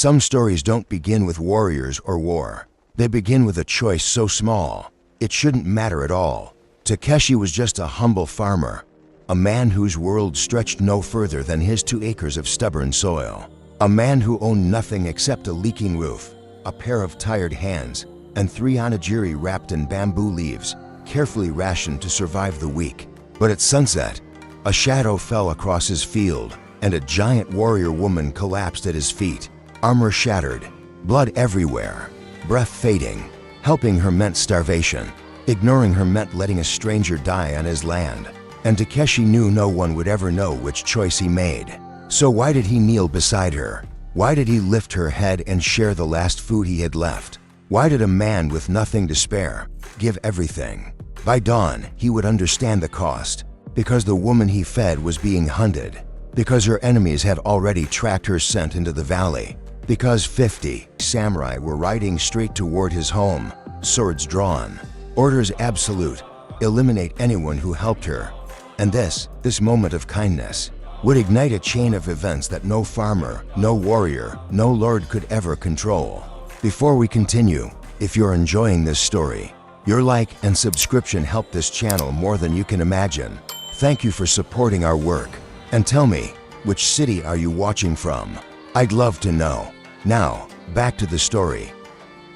Some stories don't begin with warriors or war. They begin with a choice so small, it shouldn't matter at all. Takeshi was just a humble farmer, a man whose world stretched no further than his 2 acres of stubborn soil. A man who owned nothing except a leaking roof, a pair of tired hands, and 3 onigiri wrapped in bamboo leaves, carefully rationed to survive the week. But at sunset, a shadow fell across his field, and a giant warrior woman collapsed at his feet, armor shattered, blood everywhere, breath fading. Helping her meant starvation. Ignoring her meant letting a stranger die on his land. And Takeshi knew no one would ever know which choice he made. So why did he kneel beside her? Why did he lift her head and share the last food he had left? Why did a man with nothing to spare give everything? By dawn, he would understand the cost. Because the woman he fed was being hunted. Because her enemies had already tracked her scent into the valley. Because 50 samurai were riding straight toward his home, swords drawn. Orders absolute, eliminate anyone who helped her. And this moment of kindness, would ignite a chain of events that no farmer, no warrior, no lord could ever control. Before we continue, if you're enjoying this story, your like and subscription help this channel more than you can imagine. Thank you for supporting our work. And tell me, which city are you watching from? I'd love to know. Now, back to the story.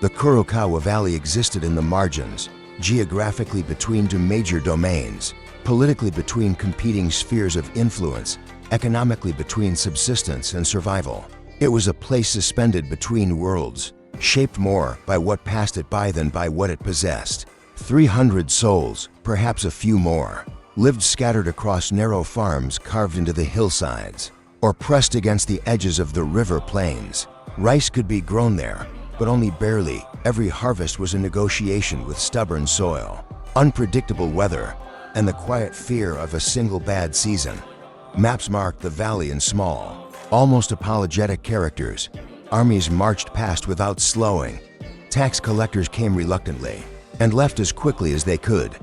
The Kurokawa Valley existed in the margins, geographically between 2 major domains, politically between competing spheres of influence, economically between subsistence and survival. It was a place suspended between worlds, shaped more by what passed it by than by what it possessed. 300 souls, perhaps a few more, lived scattered across narrow farms carved into the hillsides, or pressed against the edges of the river plains. Rice could be grown there, but only barely. Every harvest was a negotiation with stubborn soil, unpredictable weather, and the quiet fear of a single bad season. Maps marked the valley in small, almost apologetic characters. Armies marched past without slowing. Tax collectors came reluctantly and left as quickly as they could.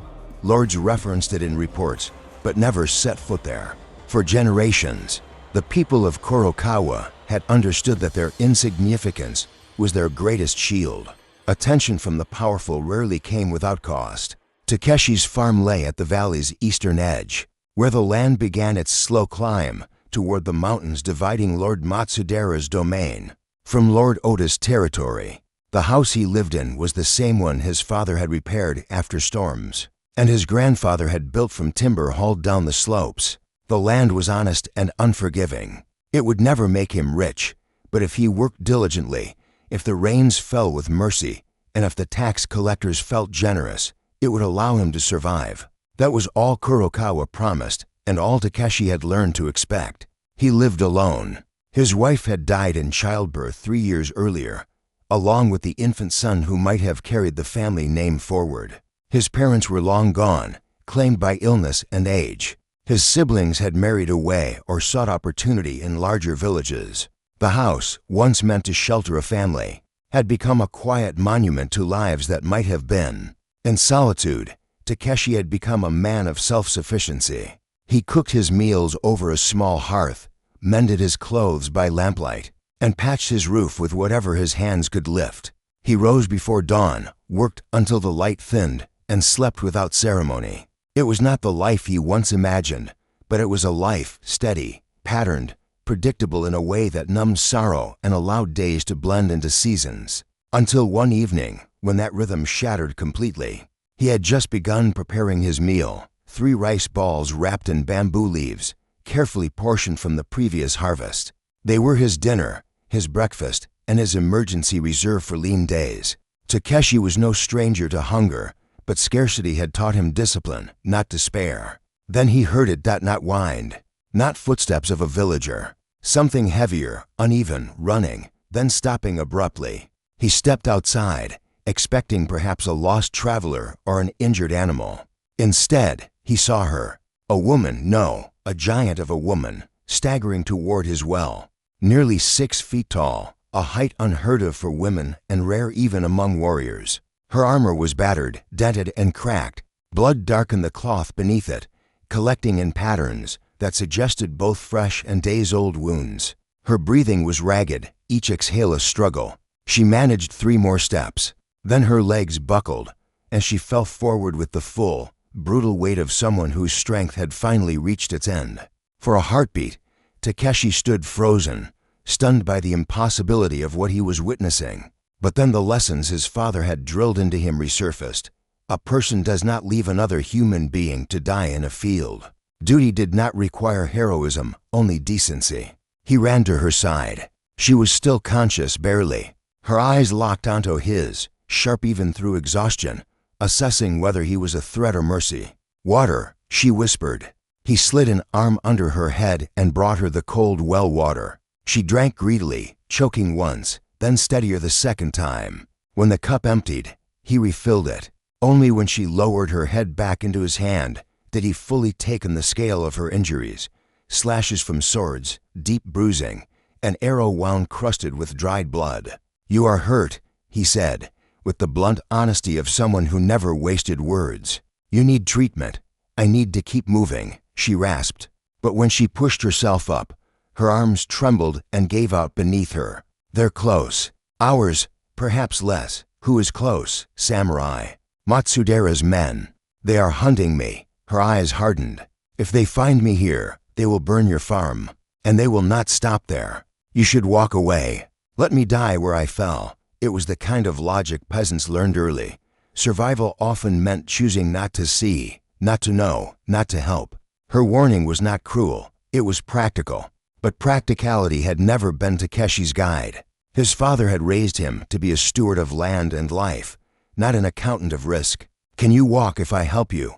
Lords referenced it in reports, but never set foot there. For generations, the people of Kurokawa had understood that their insignificance was their greatest shield. Attention from the powerful rarely came without cost. Takeshi's farm lay at the valley's eastern edge, where the land began its slow climb toward the mountains dividing Lord Matsudera's domain from Lord Oda's territory. The house he lived in was the same one his father had repaired after storms, and his grandfather had built from timber hauled down the slopes. The land was honest and unforgiving. It would never make him rich, but if he worked diligently, if the rains fell with mercy, and if the tax collectors felt generous, it would allow him to survive. That was all Kurokawa promised, and all Takeshi had learned to expect. He lived alone. His wife had died in childbirth 3 years earlier, along with the infant son who might have carried the family name forward. His parents were long gone, claimed by illness and age. His siblings had married away or sought opportunity in larger villages. The house, once meant to shelter a family, had become a quiet monument to lives that might have been. In solitude, Takeshi had become a man of self-sufficiency. He cooked his meals over a small hearth, mended his clothes by lamplight, and patched his roof with whatever his hands could lift. He rose before dawn, worked until the light thinned, and slept without ceremony. It was not the life he once imagined, but it was a life steady, patterned, predictable in a way that numbed sorrow and allowed days to blend into seasons. Until one evening, when that rhythm shattered completely. He had just begun preparing his meal, 3 rice balls wrapped in bamboo leaves, carefully portioned from the previous harvest. They were his dinner, his breakfast, and his emergency reserve for lean days. Takeshi was no stranger to hunger, but scarcity had taught him discipline, not despair. Then he heard it not wind, not footsteps of a villager. Something heavier, uneven, running, then stopping abruptly. He stepped outside, expecting perhaps a lost traveler or an injured animal. Instead, he saw her, a woman, no, a giant of a woman, staggering toward his well. Nearly 6 feet tall, a height unheard of for women and rare even among warriors. Her armor was battered, dented, and cracked. Blood darkened the cloth beneath it, collecting in patterns that suggested both fresh and days-old wounds. Her breathing was ragged, each exhale a struggle. She managed 3 more steps. Then her legs buckled, and she fell forward with the full, brutal weight of someone whose strength had finally reached its end. For a heartbeat, Takeshi stood frozen, stunned by the impossibility of what he was witnessing. But then the lessons his father had drilled into him resurfaced. A person does not leave another human being to die in a field. Duty did not require heroism, only decency. He ran to her side. She was still conscious, barely. Her eyes locked onto his, sharp even through exhaustion, assessing whether he was a threat or mercy. "Water," she whispered. He slid an arm under her head and brought her the cold well water. She drank greedily, choking once, then steadier the second time. When the cup emptied, he refilled it. Only when she lowered her head back into his hand did he fully take in the scale of her injuries. Slashes from swords, deep bruising, an arrow wound crusted with dried blood. "You are hurt," he said, with the blunt honesty of someone who never wasted words. "You need treatment." "I need to keep moving," she rasped. But when she pushed herself up, her arms trembled and gave out beneath her. "They're close. Hours, perhaps less." "Who is close?" "Samurai. Matsudera's men. They are hunting me." Her eyes hardened. "If they find me here, they will burn your farm. And they will not stop there. You should walk away. Let me die where I fell." It was the kind of logic peasants learned early. Survival often meant choosing not to see, not to know, not to help. Her warning was not cruel, it was practical. But practicality had never been Takeshi's guide. His father had raised him to be a steward of land and life, not an accountant of risk. "Can you walk if I help you?"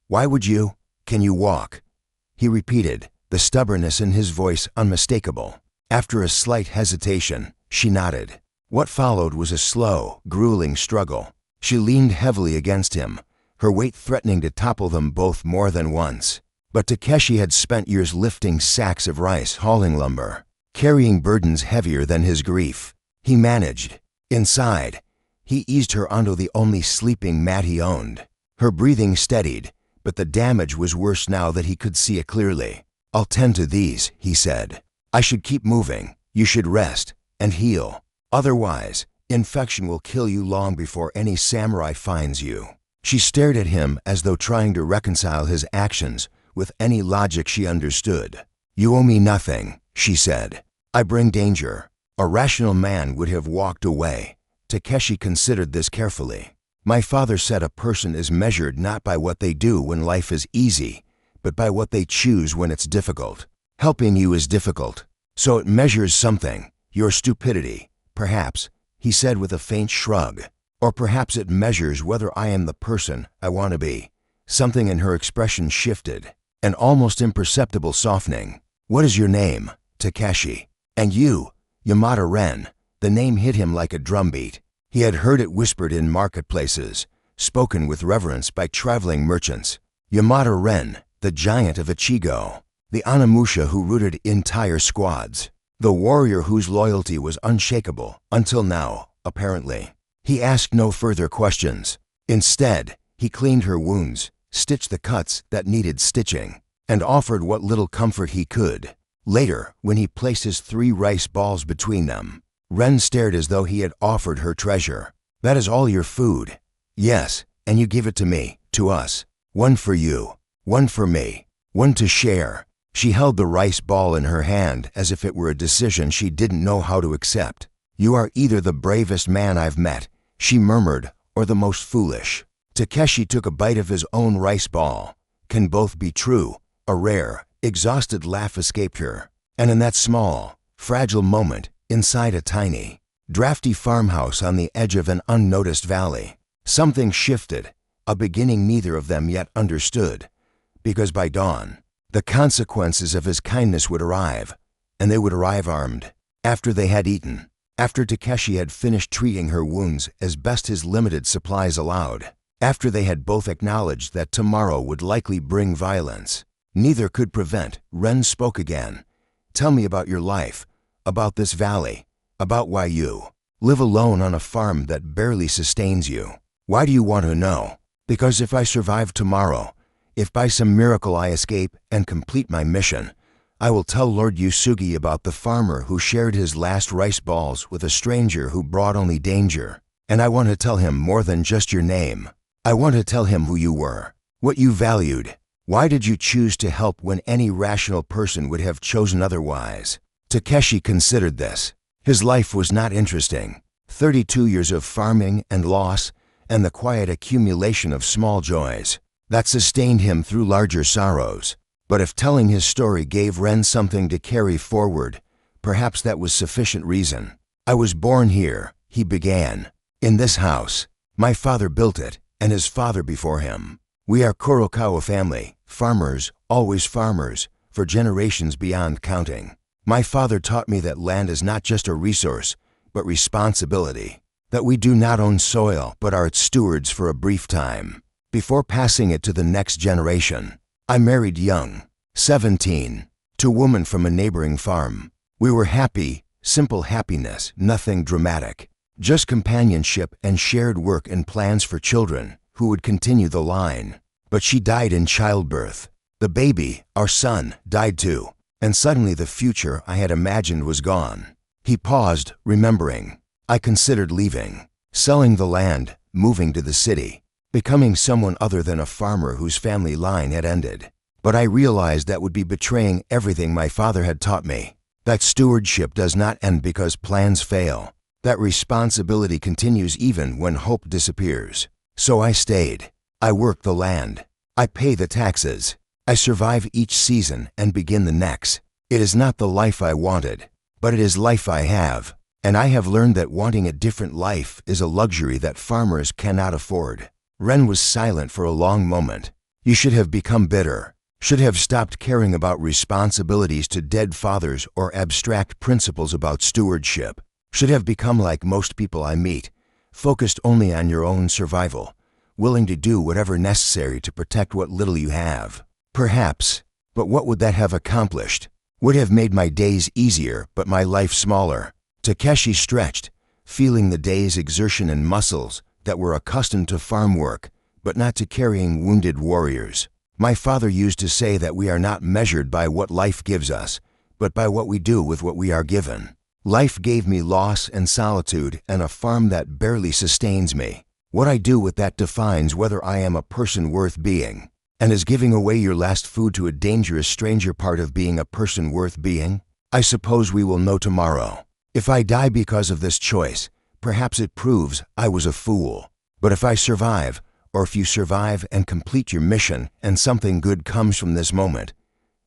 "Why would you? Can you walk?" He repeated, the stubbornness in his voice unmistakable. After a slight hesitation, she nodded. What followed was a slow, grueling struggle. She leaned heavily against him, her weight threatening to topple them both more than once. But Takeshi had spent years lifting sacks of rice, hauling lumber, carrying burdens heavier than his grief. He managed. Inside, he eased her onto the only sleeping mat he owned. Her breathing steadied, but the damage was worse now that he could see it clearly. "I'll tend to these," he said. "I should keep moving. You should rest and heal. Otherwise, infection will kill you long before any samurai finds you." She stared at him as though trying to reconcile his actions with any logic she understood. "You owe me nothing," she said. "I bring danger." A rational man would have walked away. Takeshi considered this carefully. "My father said a person is measured not by what they do when life is easy, but by what they choose when it's difficult. Helping you is difficult, so it measures something, your stupidity. Perhaps," he said with a faint shrug, "or perhaps it measures whether I am the person I want to be." Something in her expression shifted, an almost imperceptible softening. "What is your name?" "Takeshi." "And you?" "Yamada Ren." The name hit him like a drumbeat. He had heard it whispered in marketplaces, spoken with reverence by traveling merchants. Yamada Ren, the Giant of Echigo, the onna-musha who rooted entire squads, the warrior whose loyalty was unshakable, until now, apparently. He asked no further questions. Instead, he cleaned her wounds, stitched the cuts that needed stitching, and offered what little comfort he could. Later, when he placed his 3 rice balls between them, Ren stared as though he had offered her treasure. "That is all your food?" "Yes, and you give it to me, to us. One for you, one for me, one to share." She held the rice ball in her hand as if it were a decision she didn't know how to accept. "You are either the bravest man I've met," she murmured, "or the most foolish." Takeshi took a bite of his own rice ball. Can both be true? A rare, exhausted laugh escaped her. And in that small, fragile moment, inside a tiny, drafty farmhouse on the edge of an unnoticed valley, something shifted, a beginning neither of them yet understood. Because by dawn, the consequences of his kindness would arrive, and they would arrive armed. After they had eaten, after Takeshi had finished treating her wounds as best his limited supplies allowed, after they had both acknowledged that tomorrow would likely bring violence, neither could prevent, Ren spoke again. "Tell me about your life, about this valley, about why you live alone on a farm that barely sustains you. Why do you want to know?" "Because if I survive tomorrow, if by some miracle I escape and complete my mission, I will tell Lord Yusugi about the farmer who shared his last rice balls with a stranger who brought only danger. And I want to tell him more than just your name. I want to tell him who you were, what you valued. Why did you choose to help when any rational person would have chosen otherwise? Takeshi considered this. His life was not interesting. 32 years of farming and loss, and the quiet accumulation of small joys that sustained him through larger sorrows. But if telling his story gave Ren something to carry forward, perhaps that was sufficient reason. I was born here, he began. In this house. My father built it, and his father before him. We are Kurokawa family, farmers, always farmers, for generations beyond counting. My father taught me that land is not just a resource, but responsibility. That we do not own soil, but are its stewards for a brief time, before passing it to the next generation. I married young, 17, to a woman from a neighboring farm. We were happy, simple happiness, nothing dramatic. Just companionship and shared work and plans for children who would continue the line. But she died in childbirth. The baby, our son, died too. And suddenly the future I had imagined was gone. He paused, remembering. I considered leaving, selling the land, moving to the city, becoming someone other than a farmer whose family line had ended. But I realized that would be betraying everything my father had taught me. That stewardship does not end because plans fail. That responsibility continues even when hope disappears. So I stayed. I work the land. I pay the taxes. I survive each season and begin the next. It is not the life I wanted, but it is life I have. And I have learned that wanting a different life is a luxury that farmers cannot afford. Ren was silent for a long moment. You should have become bitter. Should have stopped caring about responsibilities to dead fathers or abstract principles about stewardship. Should have become like most people I meet, focused only on your own survival, willing to do whatever necessary to protect what little you have. Perhaps, but what would that have accomplished? Would have made my days easier, but my life smaller. Takeshi stretched, feeling the day's exertion in muscles that were accustomed to farm work, but not to carrying wounded warriors. My father used to say that we are not measured by what life gives us, but by what we do with what we are given. Life gave me loss and solitude and a farm that barely sustains me. What I do with that defines whether I am a person worth being. And is giving away your last food to a dangerous stranger part of being a person worth being? I suppose we will know tomorrow. If I die because of this choice, perhaps it proves I was a fool. But if I survive, or if you survive and complete your mission and something good comes from this moment,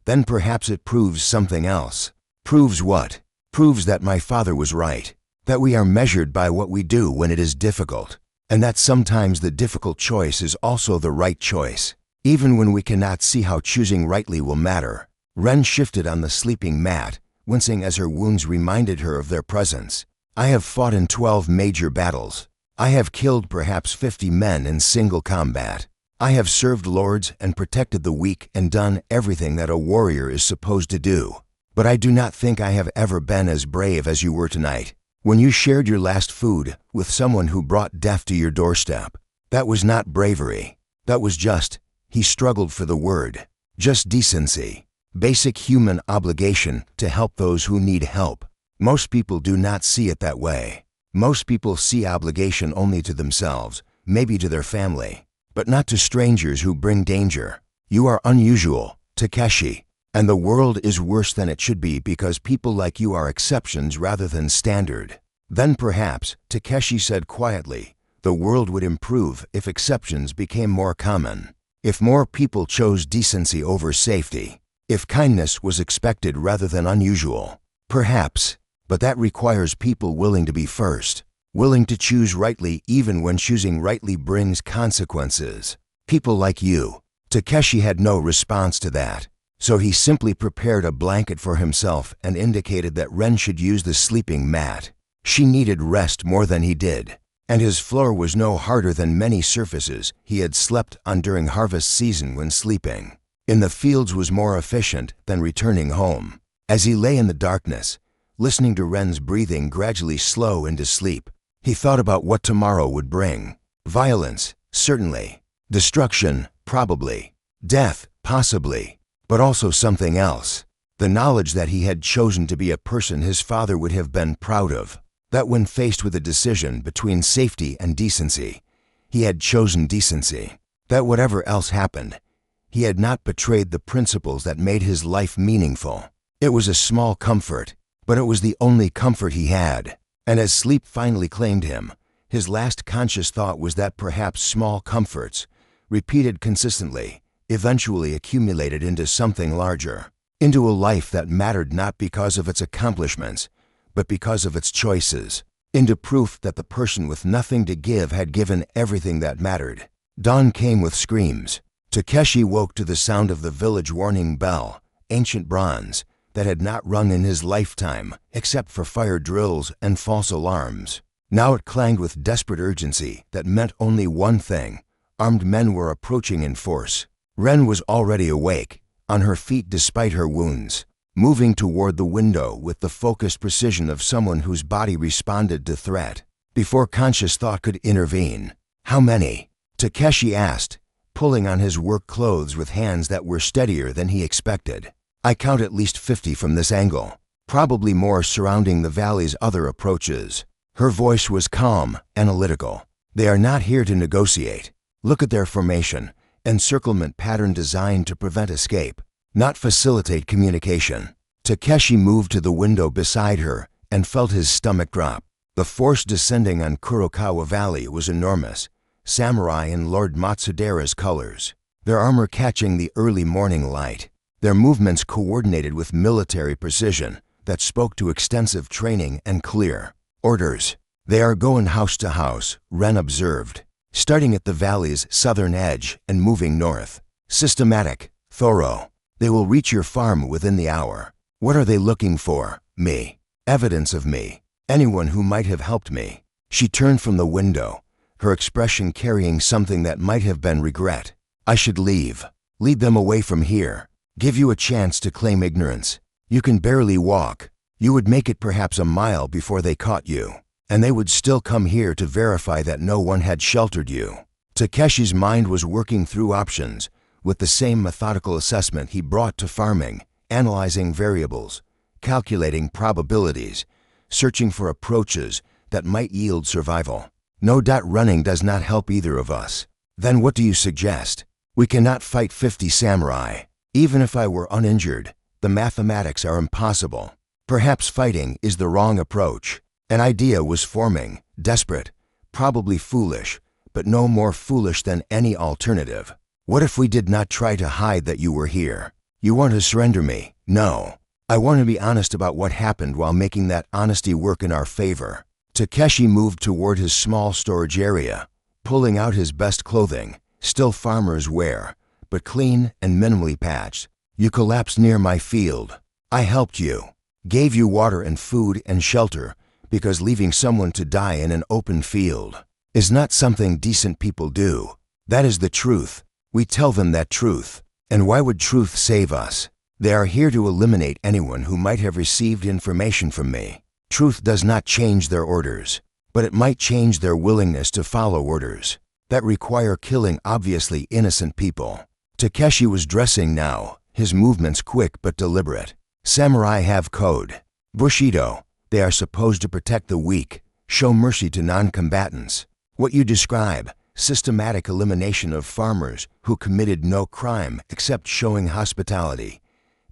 then perhaps it proves something else. Proves what? Proves that my father was right, that we are measured by what we do when it is difficult, and that sometimes the difficult choice is also the right choice, even when we cannot see how choosing rightly will matter. Ren shifted on the sleeping mat, wincing as her wounds reminded her of their presence. I have fought in 12 major battles. I have killed perhaps 50 men in single combat. I have served lords and protected the weak and done everything that a warrior is supposed to do. But I do not think I have ever been as brave as you were tonight. When you shared your last food with someone who brought death to your doorstep, that was not bravery. That was just, he struggled for the word, just decency. Basic human obligation to help those who need help. Most people do not see it that way. Most people see obligation only to themselves, maybe to their family, but not to strangers who bring danger. You are unusual, Takeshi. And the world is worse than it should be because people like you are exceptions rather than standard. Then perhaps, Takeshi said quietly, the world would improve if exceptions became more common. If more people chose decency over safety. If kindness was expected rather than unusual. Perhaps, but that requires people willing to be first. Willing to choose rightly even when choosing rightly brings consequences. People like you. Takeshi had no response to that. So he simply prepared a blanket for himself and indicated that Ren should use the sleeping mat. She needed rest more than he did, and his floor was no harder than many surfaces he had slept on during harvest season when sleeping. In the fields was more efficient than returning home. As he lay in the darkness, listening to Ren's breathing gradually slow into sleep, he thought about what tomorrow would bring. Violence, certainly. Destruction, probably. Death, possibly. But also something else. The knowledge that he had chosen to be a person his father would have been proud of. That when faced with a decision between safety and decency, he had chosen decency. That whatever else happened, he had not betrayed the principles that made his life meaningful. It was a small comfort, but it was the only comfort he had. And as sleep finally claimed him, his last conscious thought was that perhaps small comforts, repeated consistently, eventually accumulated into something larger, into a life that mattered not because of its accomplishments, but because of its choices, into proof that the person with nothing to give had given everything that mattered. Dawn came with screams. Takeshi woke to the sound of the village warning bell, ancient bronze, that had not rung in his lifetime except for fire drills and false alarms. Now it clanged with desperate urgency that meant only one thing: armed men were approaching in force. Ren was already awake, on her feet despite her wounds, moving toward the window with the focused precision of someone whose body responded to threat before conscious thought could intervene. "How many?" Takeshi asked, pulling on his work clothes with hands that were steadier than he expected. "I count at least 50 from this angle, probably more surrounding the valley's other approaches." Her voice was calm, analytical. "They are not here to negotiate. Look at their formation, encirclement pattern designed to prevent escape, not facilitate communication." Takeshi moved to the window beside her and felt his stomach drop. The force descending on Kurokawa Valley was enormous, samurai in Lord Matsudera's colors, their armor catching the early morning light, their movements coordinated with military precision that spoke to extensive training and clear orders. "They are going house to house," Ren observed, starting at the valley's southern edge and moving north. "Systematic, thorough. They will reach your farm within the hour." "What are they looking for?" "Me. Evidence of me. Anyone who might have helped me." She turned from the window, her expression carrying something that might have been regret. "I should leave. Lead them away from here. Give you a chance to claim ignorance. You can barely walk. You would make it perhaps a mile before they caught you, and they would still come here to verify that no one had sheltered you." Takeshi's mind was working through options, with the same methodical assessment he brought to farming, analyzing variables, calculating probabilities, searching for approaches that might yield survival. "No doubt running does not help either of us." "Then what do you suggest?" "We cannot fight 50 samurai. Even if I were uninjured, the mathematics are impossible. Perhaps fighting is the wrong approach." An idea was forming, desperate, probably foolish, but no more foolish than any alternative. "What if we did not try to hide that you were here? You want to surrender me?" "No. I want to be honest about what happened while making that honesty work in our favor." Takeshi moved toward his small storage area, pulling out his best clothing, still farmer's wear, but clean and minimally patched. "You collapsed near my field. I helped you, gave you water and food and shelter, because leaving someone to die in an open field is not something decent people do. That is the truth. We tell them that truth. And why would truth save us? They are here to eliminate anyone who might have received information from me. Truth does not change their orders, but it might change their willingness to follow orders that require killing obviously innocent people." Takeshi was dressing now, his movements quick but deliberate. "Samurai have code. Bushido. They are supposed to protect the weak, show mercy to non-combatants. What you describe, systematic elimination of farmers who committed no crime except showing hospitality,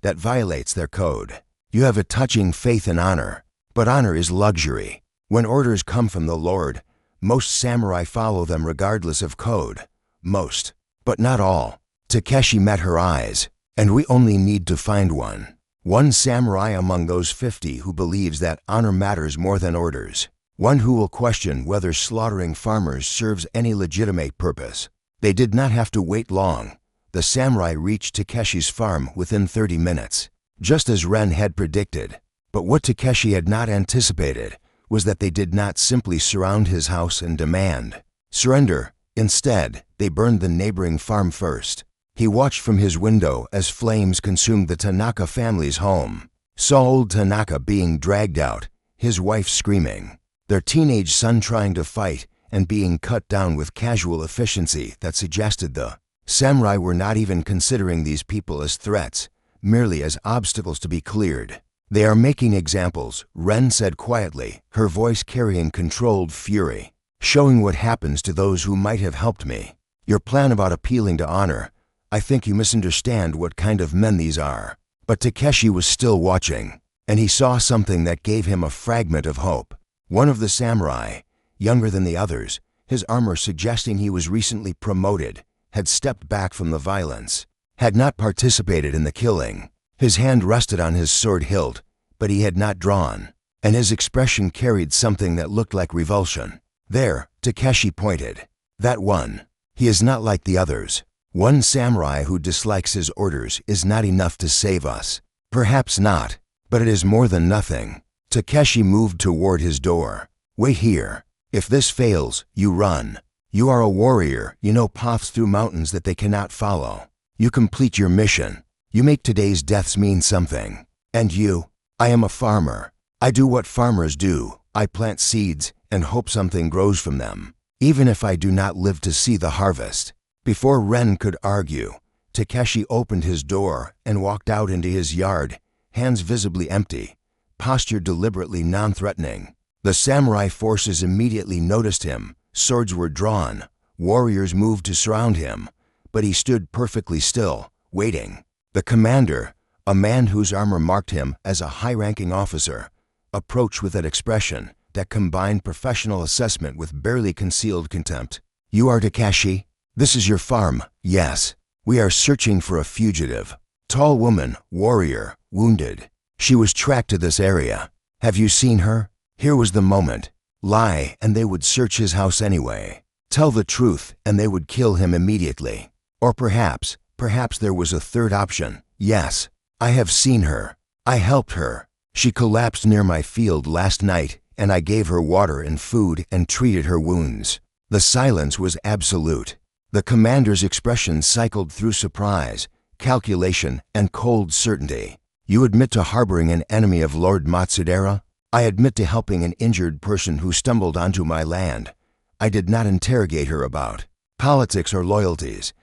that violates their code. You have a touching faith in honor, but honor is luxury. When orders come from the Lord, most samurai follow them regardless of code. Most, but not all." Takeshi met her eyes. "And we only need to find one. One samurai among those 50 who believes that honor matters more than orders. One who will question whether slaughtering farmers serves any legitimate purpose." They did not have to wait long. The samurai reached Takeshi's farm within 30 minutes, just as Ren had predicted. But what Takeshi had not anticipated was that they did not simply surround his house and demand surrender. Instead, they burned the neighboring farm first. He watched from his window as flames consumed the Tanaka family's home, saw old Tanaka being dragged out, his wife screaming, their teenage son trying to fight and being cut down with casual efficiency that suggested the samurai were not even considering these people as threats, merely as obstacles to be cleared. They are making examples, Ren said quietly, her voice carrying controlled fury. Showing what happens to those who might have helped me. Your plan about appealing to honor, I think you misunderstand what kind of men these are. But Takeshi was still watching, and he saw something that gave him a fragment of hope. One of the samurai, younger than the others, his armor suggesting he was recently promoted, had stepped back from the violence, had not participated in the killing. His hand rested on his sword hilt, but he had not drawn, and his expression carried something that looked like revulsion. There, Takeshi pointed. That one. He is not like the others. One samurai who dislikes his orders is not enough to save us. Perhaps not, but it is more than nothing. Takeshi moved toward his door. Wait here. If this fails, you run. You are a warrior, you know paths through mountains that they cannot follow. You complete your mission. You make today's deaths mean something. And you? I am a farmer. I do what farmers do. I plant seeds and hope something grows from them, even if I do not live to see the harvest. Before Ren could argue, Takeshi opened his door and walked out into his yard, hands visibly empty, posture deliberately non-threatening. The samurai forces immediately noticed him. Swords were drawn. Warriors moved to surround him, but he stood perfectly still, waiting. The commander, a man whose armor marked him as a high-ranking officer, approached with an expression that combined professional assessment with barely concealed contempt. You are Takeshi? This is your farm, yes. We are searching for a fugitive. Tall woman, warrior, wounded. She was tracked to this area. Have you seen her? Here was the moment. Lie, and they would search his house anyway. Tell the truth, and they would kill him immediately. Or perhaps there was a third option. Yes, I have seen her. I helped her. She collapsed near my field last night, and I gave her water and food and treated her wounds. The silence was absolute. The commander's expression cycled through surprise, calculation, and cold certainty. You admit to harboring an enemy of Lord Matsudaira? I admit to helping an injured person who stumbled onto my land. I did not interrogate her about politics or loyalties.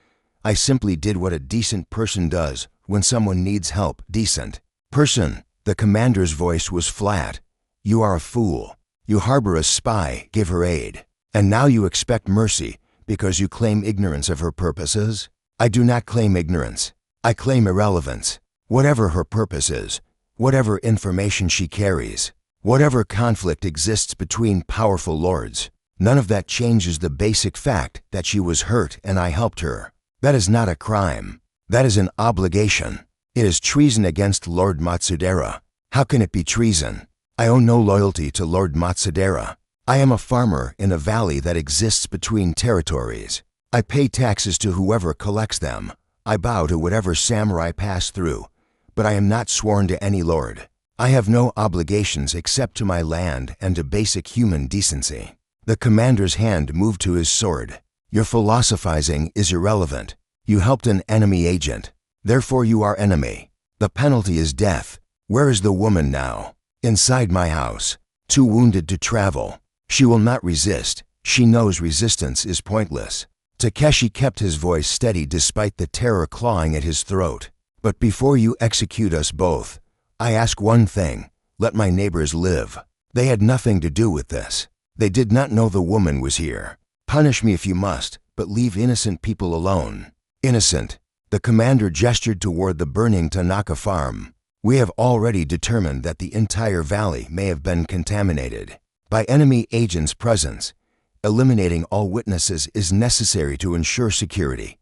I simply did what a decent person does when someone needs help. Decent person. The commander's voice was flat. You are a fool. You harbor a spy, give her aid. And now you expect mercy because you claim ignorance of her purposes? I do not claim ignorance. I claim irrelevance. Whatever her purpose is, whatever information she carries, whatever conflict exists between powerful lords, none of that changes the basic fact that she was hurt and I helped her. That is not a crime. That is an obligation. It is treason against Lord Matsudaira. How can it be treason? I owe no loyalty to Lord Matsudaira. I am a farmer in a valley that exists between territories. I pay taxes to whoever collects them. I bow to whatever samurai pass through, but I am not sworn to any lord. I have no obligations except to my land and to basic human decency. The commander's hand moved to his sword. Your philosophizing is irrelevant. You helped an enemy agent. Therefore you are enemy. The penalty is death. Where is the woman now? Inside my house. Too wounded to travel. She will not resist. She knows resistance is pointless. Takeshi kept his voice steady despite the terror clawing at his throat. But before you execute us both, I ask one thing. Let my neighbors live. They had nothing to do with this. They did not know the woman was here. Punish me if you must, but leave innocent people alone. Innocent. The commander gestured toward the burning Tanaka farm. We have already determined that the entire valley may have been contaminated by enemy agents' presence. Eliminating all witnesses is necessary to ensure security.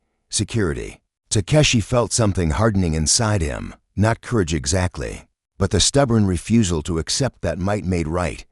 Takeshi felt something hardening inside him, not courage exactly, but the stubborn refusal to accept that might made right.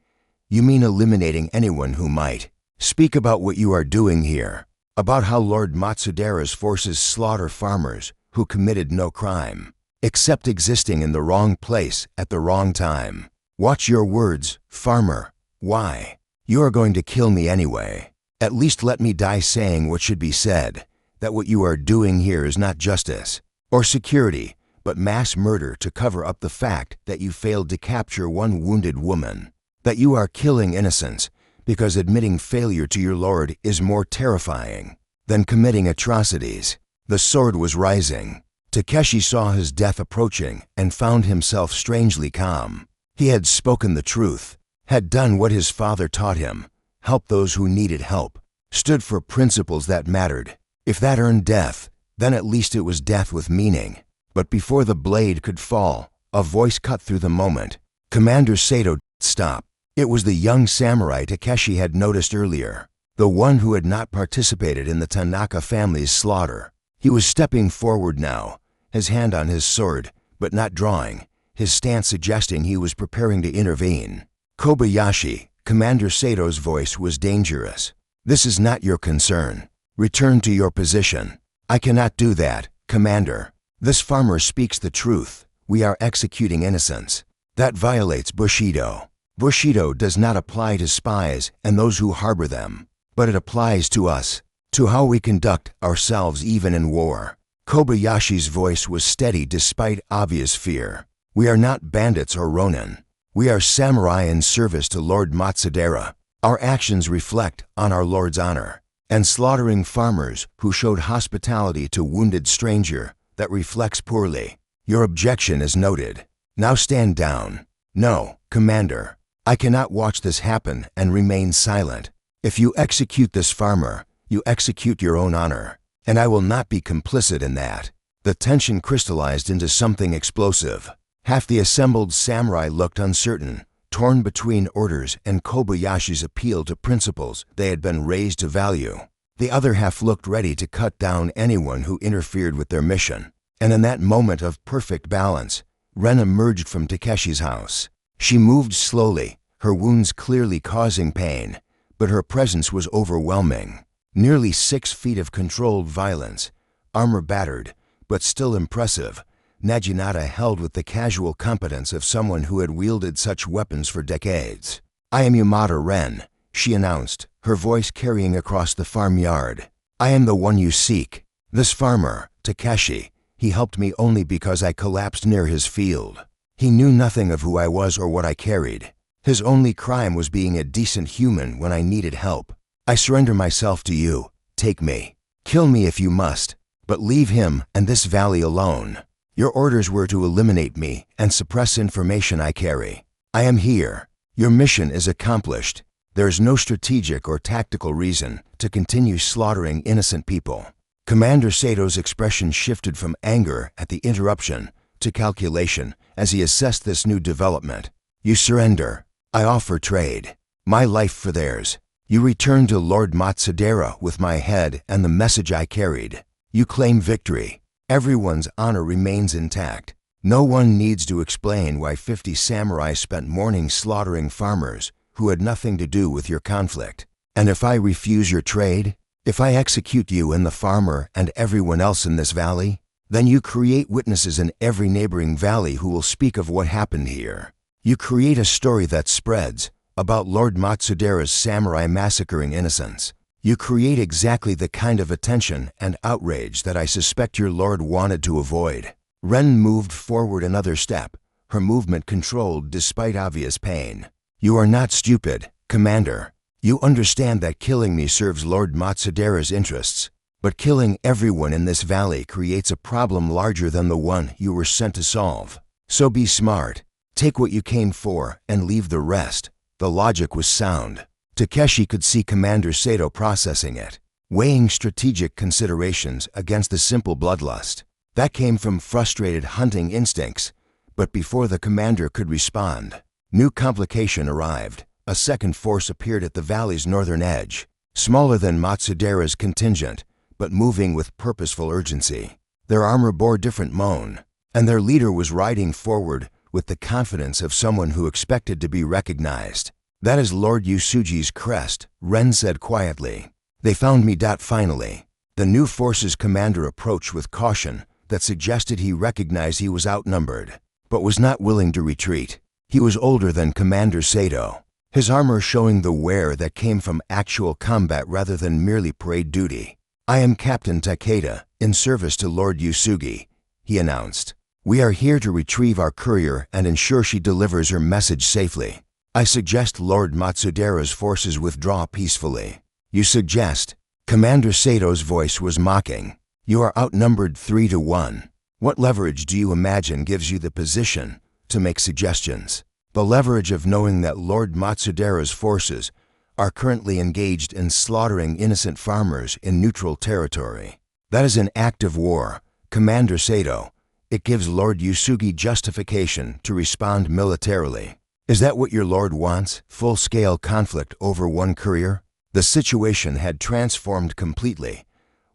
You mean eliminating anyone who might? Speak about what you are doing here, about how Lord Matsudaira's forces slaughter farmers who committed no crime, except existing in the wrong place at the wrong time. Watch your words, farmer. Why? You are going to kill me anyway. At least let me die saying what should be said, that what you are doing here is not justice or security, but mass murder to cover up the fact that you failed to capture one wounded woman, that you are killing innocents because admitting failure to your lord is more terrifying than committing atrocities. The sword was rising. Takeshi saw his death approaching and found himself strangely calm. He had spoken the truth, had done what his father taught him, helped those who needed help, stood for principles that mattered. If that earned death, then at least it was death with meaning. But before the blade could fall, a voice cut through the moment. Commander Sato, stop. It was the young samurai Takeshi had noticed earlier, the one who had not participated in the Tanaka family's slaughter. He was stepping forward now, his hand on his sword, but not drawing, his stance suggesting he was preparing to intervene. Kobayashi, Commander Sato's voice was dangerous. This is not your concern. Return to your position. I cannot do that, Commander. This farmer speaks the truth. We are executing innocents. That violates Bushido. Bushido does not apply to spies and those who harbor them, but it applies to us, to how we conduct ourselves even in war. Kobayashi's voice was steady despite obvious fear. We are not bandits or ronin. We are samurai in service to Lord Matsudaira. Our actions reflect on our Lord's honor. And slaughtering farmers who showed hospitality to wounded stranger, that reflects poorly. Your objection is noted. Now stand down. No, Commander. I cannot watch this happen and remain silent. If you execute this farmer, you execute your own honor, and I will not be complicit in that. The tension crystallized into something explosive. Half the assembled samurai looked uncertain, torn between orders and Kobayashi's appeal to principles they had been raised to value. The other half looked ready to cut down anyone who interfered with their mission. And in that moment of perfect balance, Ren emerged from Takeshi's house. She moved slowly, her wounds clearly causing pain, but her presence was overwhelming. Nearly 6 feet of controlled violence, armor battered, but still impressive. Naginata held with the casual competence of someone who had wielded such weapons for decades. I am Yamada Ren, she announced, her voice carrying across the farmyard. I am the one you seek. This farmer, Takeshi, he helped me only because I collapsed near his field. He knew nothing of who I was or what I carried. His only crime was being a decent human when I needed help. I surrender myself to you. Take me. Kill me if you must, but leave him and this valley alone. Your orders were to eliminate me and suppress information I carry. I am here. Your mission is accomplished. There is no strategic or tactical reason to continue slaughtering innocent people. Commander Sato's expression shifted from anger at the interruption to calculation as he assessed this new development. You surrender. I offer trade. My life for theirs. You return to Lord Matsudaira with my head and the message I carried. You claim victory. Everyone's honor remains intact. No one needs to explain why 50 samurai spent mornings slaughtering farmers who had nothing to do with your conflict. And if I refuse your trade, if I execute you and the farmer and everyone else in this valley, then you create witnesses in every neighboring valley who will speak of what happened here. You create a story that spreads about Lord Matsudaira's samurai massacring innocents. You create exactly the kind of attention and outrage that I suspect your lord wanted to avoid. Ren moved forward another step, her movement controlled despite obvious pain. You are not stupid, Commander. You understand that killing me serves Lord Matsudaira's interests, but killing everyone in this valley creates a problem larger than the one you were sent to solve. So be smart. Take what you came for and leave the rest. The logic was sound. Takeshi could see Commander Sato processing it, weighing strategic considerations against the simple bloodlust. That came from frustrated hunting instincts, but before the commander could respond, new complication arrived. A second force appeared at the valley's northern edge, smaller than Matsudaira's contingent, but moving with purposeful urgency. Their armor bore different moan, and their leader was riding forward with the confidence of someone who expected to be recognized. That is Lord Yusuji's crest, Ren said quietly. They found me. Finally. The new force's commander approached with caution that suggested he recognized he was outnumbered, but was not willing to retreat. He was older than Commander Sato, his armor showing the wear that came from actual combat rather than merely parade duty. I am Captain Takeda, in service to Lord Yusugi, he announced. We are here to retrieve our courier and ensure she delivers her message safely. I suggest Lord Matsudaira's forces withdraw peacefully. You suggest? Commander Sato's voice was mocking. You are outnumbered 3 to 1. What leverage do you imagine gives you the position to make suggestions? The leverage of knowing that Lord Matsudaira's forces are currently engaged in slaughtering innocent farmers in neutral territory. That is an act of war, Commander Sato. It gives Lord Yusugi justification to respond militarily. Is that what your lord wants? Full-scale conflict over one courier? The situation had transformed completely.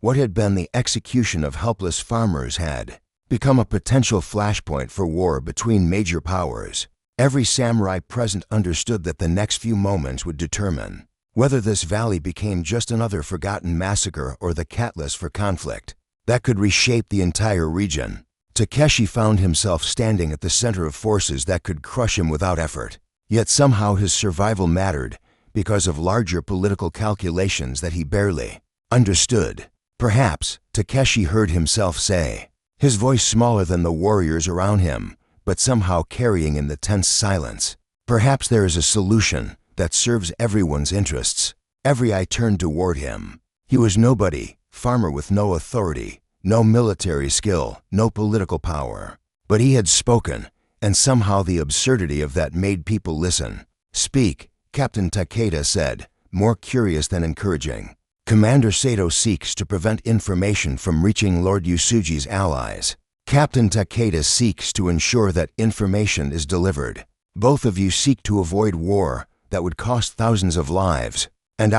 What had been the execution of helpless farmers had become a potential flashpoint for war between major powers. Every samurai present understood that the next few moments would determine whether this valley became just another forgotten massacre or the catalyst for conflict that could reshape the entire region. Takeshi found himself standing at the center of forces that could crush him without effort. Yet somehow his survival mattered because of larger political calculations that he barely understood. Perhaps, Takeshi heard himself say, his voice smaller than the warriors around him, but somehow carrying in the tense silence. Perhaps there is a solution that serves everyone's interests. Every eye turned toward him. He was nobody, farmer with no authority, no military skill, no political power. But he had spoken, and somehow the absurdity of that made people listen. Speak, Captain Takeda said, more curious than encouraging. Commander Sato seeks to prevent information from reaching Lord Yusugi's allies. Captain Takeda seeks to ensure that information is delivered. Both of you seek to avoid war that would cost thousands of lives. And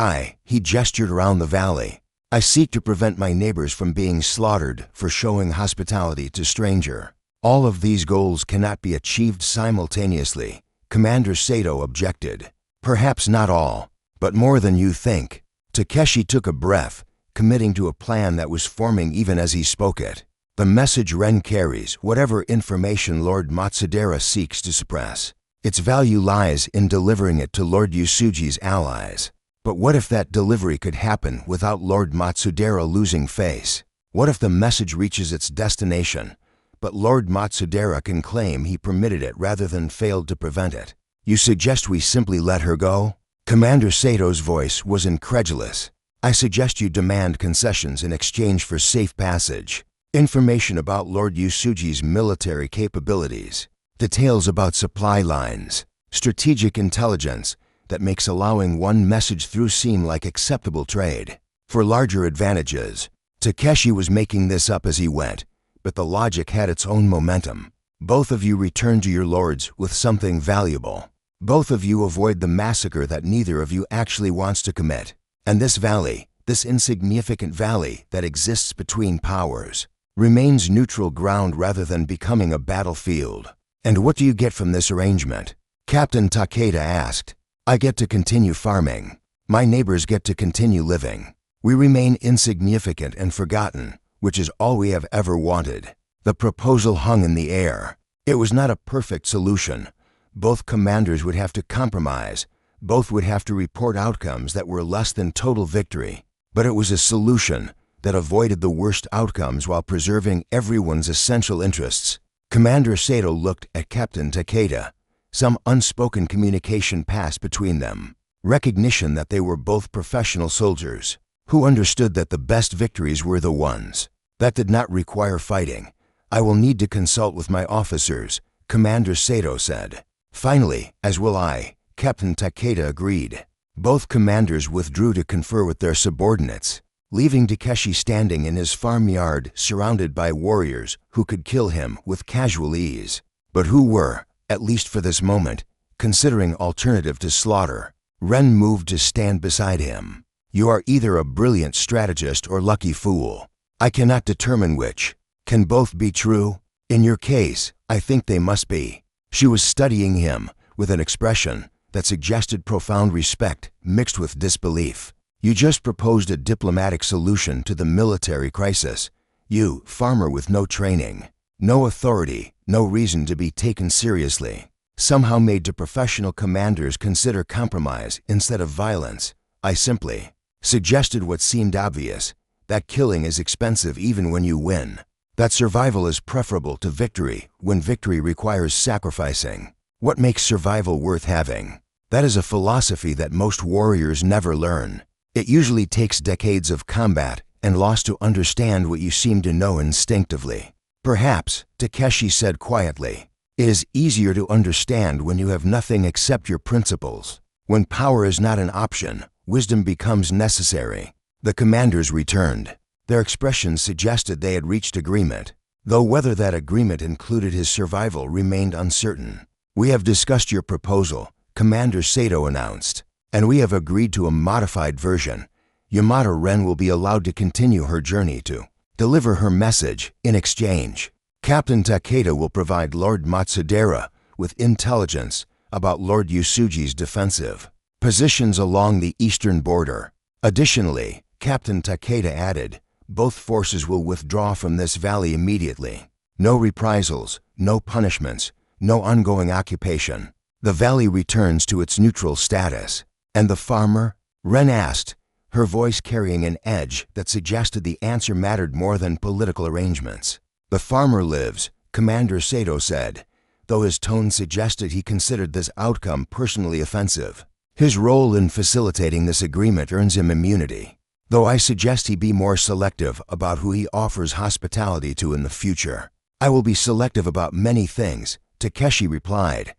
he gestured around the valley. I seek to prevent my neighbors from being slaughtered for showing hospitality to stranger. All of these goals cannot be achieved simultaneously, Commander Sato objected. Perhaps not all, but more than you think. Takeshi took a breath, committing to a plan that was forming even as he spoke it. The message Ren carries, whatever information Lord Matsudaira seeks to suppress. Its value lies in delivering it to Lord Yusugi's allies. But what if that delivery could happen without Lord Matsudaira losing face? What if the message reaches its destination, but Lord Matsudaira can claim he permitted it rather than failed to prevent it? You suggest we simply let her go? Commander Sato's voice was incredulous. I suggest you demand concessions in exchange for safe passage. Information about Lord Yusugi's military capabilities. Details about supply lines. Strategic intelligence that makes allowing one message through seem like acceptable trade. For larger advantages. Takeshi was making this up as he went, but the logic had its own momentum. Both of you return to your lords with something valuable. Both of you avoid the massacre that neither of you actually wants to commit. And this valley, this insignificant valley that exists between powers, remains neutral ground rather than becoming a battlefield. And what do you get from this arrangement? Captain Takeda asked. I get to continue farming. My neighbors get to continue living. We remain insignificant and forgotten, which is all we have ever wanted. The proposal hung in the air. It was not a perfect solution. Both commanders would have to compromise. Both would have to report outcomes that were less than total victory. But it was a solution that avoided the worst outcomes while preserving everyone's essential interests. Commander Sato looked at Captain Takeda. Some unspoken communication passed between them. Recognition that they were both professional soldiers who understood that the best victories were the ones that did not require fighting. I will need to consult with my officers, Commander Sato said. Finally, as will I, Captain Takeda agreed. Both commanders withdrew to confer with their subordinates, leaving Takeshi standing in his farmyard surrounded by warriors who could kill him with casual ease, but who were, at least for this moment, considering alternative to slaughter. Ren moved to stand beside him. You are either a brilliant strategist or lucky fool. I cannot determine which. Can both be true? In your case, I think they must be. She was studying him with an expression that suggested profound respect mixed with disbelief. You just proposed a diplomatic solution to the military crisis. You, farmer with no training, no authority, no reason to be taken seriously, somehow made to professional commanders consider compromise instead of violence. I simply suggested what seemed obvious, that killing is expensive even when you win. That survival is preferable to victory when victory requires sacrificing. What makes survival worth having? That is a philosophy that most warriors never learn. It usually takes decades of combat and loss to understand what you seem to know instinctively. Perhaps, Takeshi said quietly. It is easier to understand when you have nothing except your principles. When power is not an option, wisdom becomes necessary. The commanders returned. Their expressions suggested they had reached agreement, though whether that agreement included his survival remained uncertain. We have discussed your proposal, Commander Sato announced, and we have agreed to a modified version. Yamada Ren will be allowed to continue her journey to deliver her message. In exchange, Captain Takeda will provide Lord Matsudera with intelligence about Lord Yusuji's defensive positions along the eastern border. Additionally, Captain Takeda added, both forces will withdraw from this valley immediately. No reprisals, no punishments, no ongoing occupation. The valley returns to its neutral status. And the farmer? Ren asked, her voice carrying an edge that suggested the answer mattered more than political arrangements. The farmer lives, Commander Sato said, though his tone suggested he considered this outcome personally offensive. His role in facilitating this agreement earns him immunity, though I suggest he be more selective about who he offers hospitality to in the future. I will be selective about many things, Takeshi replied,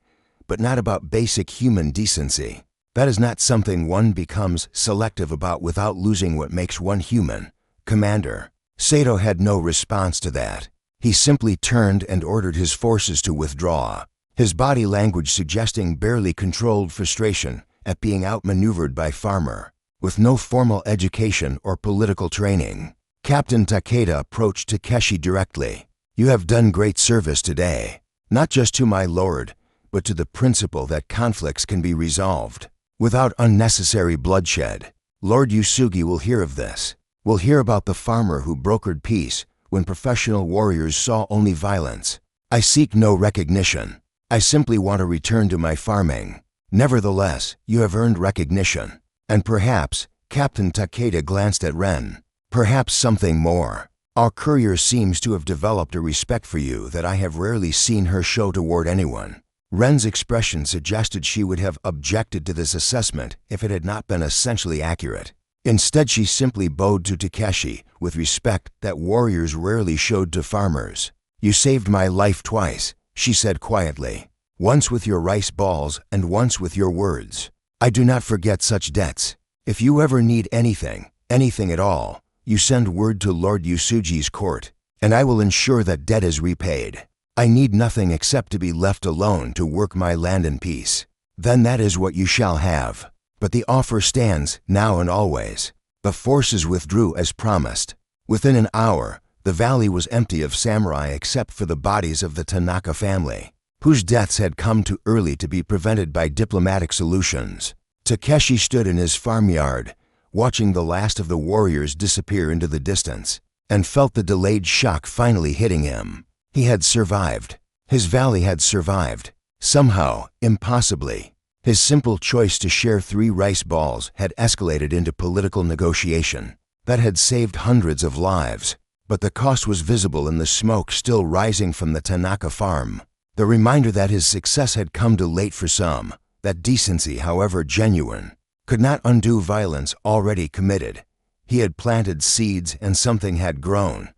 but not about basic human decency. That is not something one becomes selective about without losing what makes one human. Commander Sato had no response to that. He simply turned and ordered his forces to withdraw, his body language suggesting barely controlled frustration at being outmaneuvered by farmer. With no formal education or political training, Captain Takeda approached Takeshi directly. You have done great service today, not just to my lord, but to the principle that conflicts can be resolved without unnecessary bloodshed. Lord Yusugi will hear of this. Will hear about the farmer who brokered peace when professional warriors saw only violence. I seek no recognition. I simply want to return to my farming. Nevertheless, you have earned recognition. And perhaps, Captain Takeda glanced at Ren, perhaps something more. Our courier seems to have developed a respect for you that I have rarely seen her show toward anyone. Ren's expression suggested she would have objected to this assessment if it had not been essentially accurate. Instead, she simply bowed to Takeshi with respect that warriors rarely showed to farmers. You saved my life twice, she said quietly, once with your rice balls and once with your words. I do not forget such debts. If you ever need anything at all, you send word to Lord Yusuji's court, and I will ensure that debt is repaid. I need nothing except to be left alone to work my land in peace. Then that is what you shall have. But the offer stands, now and always. The forces withdrew as promised. Within an hour, the valley was empty of samurai except for the bodies of the Tanaka family, whose deaths had come too early to be prevented by diplomatic solutions. Takeshi stood in his farmyard, watching the last of the warriors disappear into the distance, and felt the delayed shock finally hitting him. He had survived. His valley had survived. Somehow, impossibly. His simple choice to share 3 rice balls had escalated into political negotiation that had saved hundreds of lives, but the cost was visible in the smoke still rising from the Tanaka farm. The reminder that his success had come too late for some, that decency, however genuine, could not undo violence already committed. He had planted seeds and something had grown,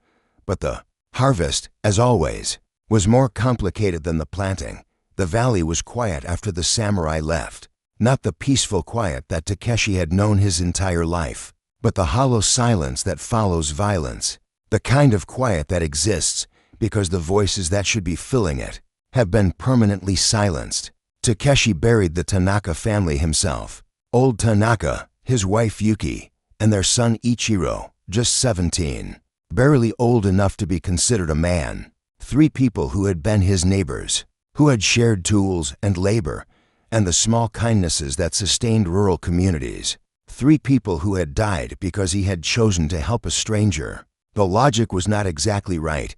but the harvest, as always, was more complicated than the planting. The valley was quiet after the samurai left, not the peaceful quiet that Takeshi had known his entire life, but the hollow silence that follows violence, the kind of quiet that exists because the voices that should be filling it have been permanently silenced. Takeshi buried the Tanaka family himself. Old Tanaka, his wife Yuki, and their son Ichiro, just 17, barely old enough to be considered a man. 3 people who had been his neighbors, who had shared tools and labor and the small kindnesses that sustained rural communities. 3 people who had died because he had chosen to help a stranger. The logic was not exactly right.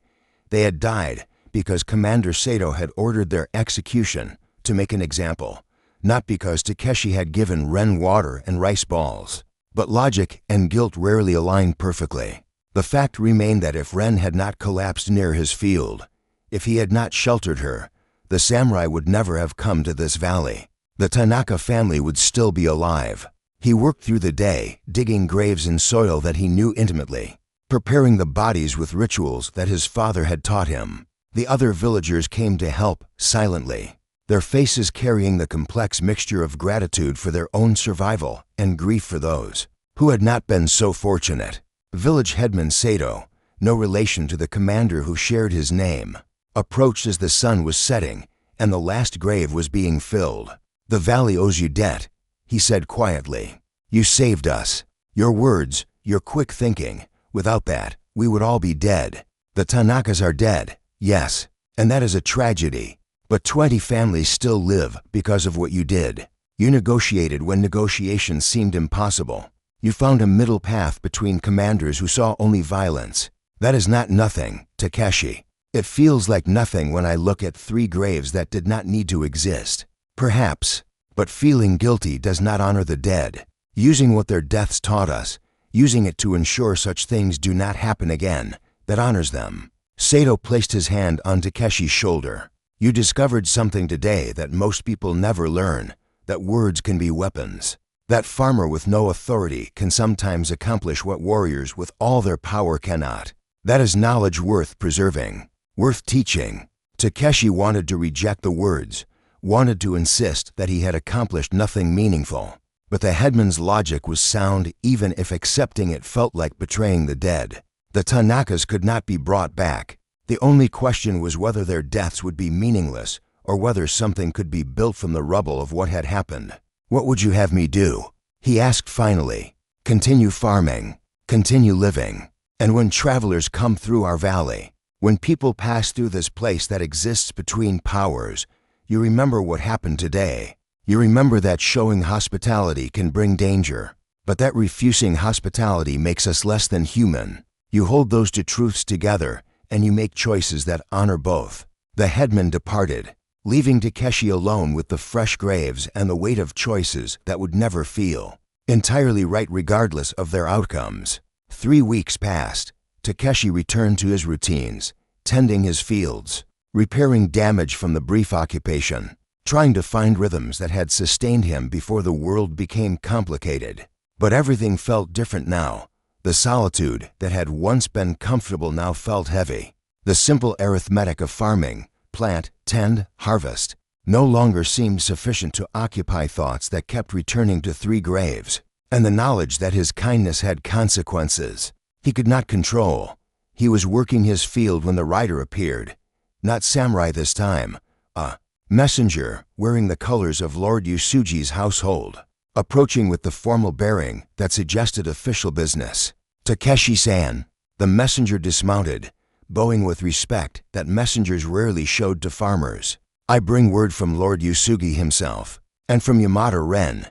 They had died because Commander Sato had ordered their execution to make an example, not because Takeshi had given Ren water and rice balls. But logic and guilt rarely aligned perfectly. The fact remained that if Ren had not collapsed near his field, if he had not sheltered her, the samurai would never have come to this valley. The Tanaka family would still be alive. He worked through the day, digging graves in soil that he knew intimately. preparing the bodies with rituals that his father had taught him. The other villagers came to help, silently, their faces carrying the complex mixture of gratitude for their own survival and grief for those who had not been so fortunate. Village headman Sato, no relation to the commander who shared his name, approached as the sun was setting and the last grave was being filled. "The valley owes you debt," he said quietly. "You saved us. Your words, your quick thinking, without that, we would all be dead. The Tanakas are dead, yes, and that is a tragedy. But 20 families still live because of what you did. You negotiated when negotiations seemed impossible. You found a middle path between commanders who saw only violence. That is not nothing, Takeshi. It feels like nothing when I look at 3 graves that did not need to exist. Perhaps, but feeling guilty does not honor the dead. Using what their deaths taught us, using it to ensure such things do not happen again, that honors them." Sato placed his hand on Takeshi's shoulder. "You discovered something today that most people never learn, that words can be weapons. That farmer with no authority can sometimes accomplish what warriors with all their power cannot. That is knowledge worth preserving, worth teaching." Takeshi wanted to reject the words, wanted to insist that he had accomplished nothing meaningful. But the headman's logic was sound even if accepting it felt like betraying the dead. The Tanakas could not be brought back. The only question was whether their deaths would be meaningless or whether something could be built from the rubble of what had happened. "What would you have me do?" he asked finally. "Continue farming, continue living. And when travelers come through our valley, when people pass through this place that exists between powers, you remember what happened today. You remember that showing hospitality can bring danger, but that refusing hospitality makes us less than human. You hold those 2 truths together, and you make choices that honor both." The headman departed, leaving Takeshi alone with the fresh graves and the weight of choices that would never feel entirely right regardless of their outcomes. 3 weeks passed. Takeshi returned to his routines, tending his fields, repairing damage from the brief occupation, trying to find rhythms that had sustained him before the world became complicated. But everything felt different now. The solitude that had once been comfortable now felt heavy. The simple arithmetic of farming, plant, tend, harvest, no longer seemed sufficient to occupy thoughts that kept returning to 3 graves, and the knowledge that his kindness had consequences he could not control. He was working his field when the rider appeared. Not samurai this time, a messenger wearing the colors of Lord Yusugi's household, approaching with the formal bearing that suggested official business. "Takeshi-san." The messenger dismounted, bowing with respect that messengers rarely showed to farmers. "I bring word from Lord Yusugi himself, and from Yamada Ren,